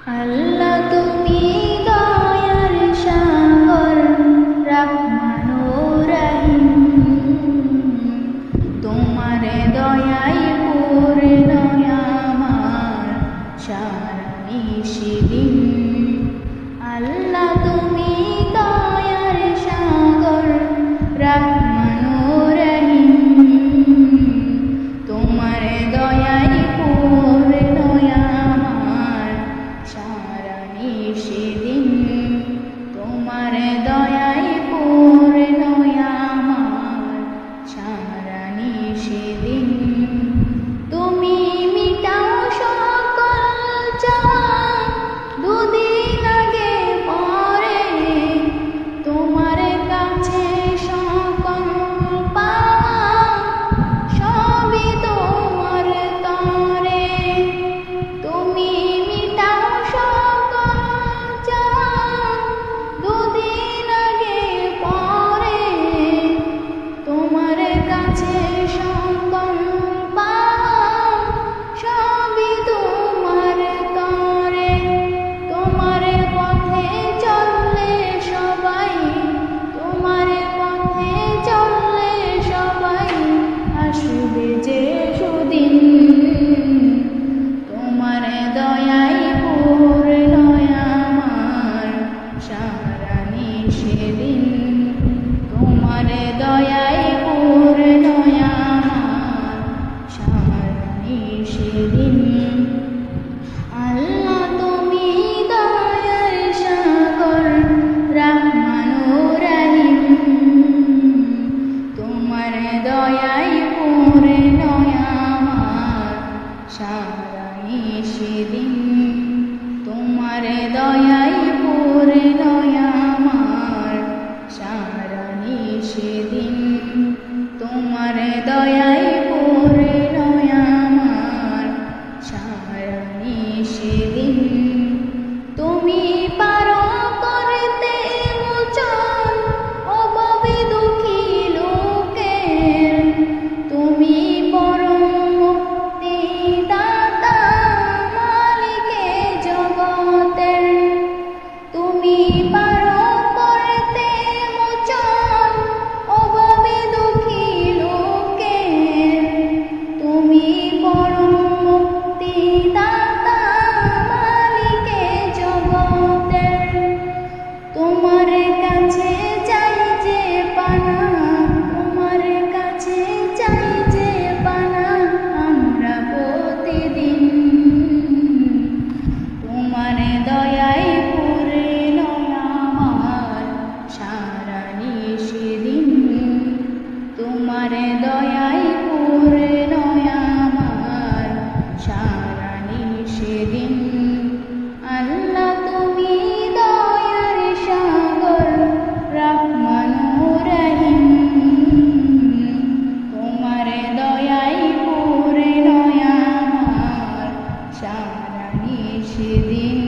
আল্লাহ তুমি দয়ার সাগর, রহমান ও রহিম। তোমার দয়ায় পূর্ণ আমার সারা নিশিদিন। আল্লাহ তুমি দয়ার সাগর, রহমান ও রহিম। তোমার দয়ায় পূর্ণ আমার সারা নিশিদিন। তোমার দয়ায় পূর্ণ আমার সারা নিশিদিন। তুমি মিটাও সকল চাওয়া, দুদিন আগে পরে তোমার কাছে সকল পাওয়া, সবই তোমার তরে। তুমি মিটাও সকল চাওয়া, দুদিন আগে পরে তোমার কাছে সকল পাওয়া, সবই তোমার তরে। তোমার পথে চললে সবাই, তোমার পথে চললে সবাই, আসবে যে সুদিন। তোমার দয়ায় পূর্ণ আমার সারা নিশিদিন। তোমার দয়ায় পূর্ণ আমার সারা নিশিদিন। আল্লাহ তুমি দয়ার সাগর, রহমান ও রহিম। তোমার দয়ায় পূর্ণ আমার সারা নিশিদিন। তোমার দয়ায় পূর্ণ আমার সারা নিশিদিন। তোমার দয়ায় পূর্ণ আমার সারা নিশিদিন। তুমি পারো করতে মোচন অভাবী দুঃখী লোকের। তুমি পরম মুক্তিদাতা, মালিকে জগতের। তুমি পারো করতে মোচন অভাবী দুঃখী লোকের। তুমি পরম মুক্তিদাতা, মালিকে জগতের। তোমার কাছে চাই যে পানা, তোমার কাছে চাই যে পানা আমরা প্রতিদিন। তোমার দয়ায় পূর্ণ আমার সারা নিশিদিন। তোমার দয়ায় পূর্ণ আমার সারা নিশিদিন। আল্লাহ তুমি দয়ার সাগর, রহমান ও রহিম। তোমার দয়ায় পূর্ণ আমার সারা নিশিদিন।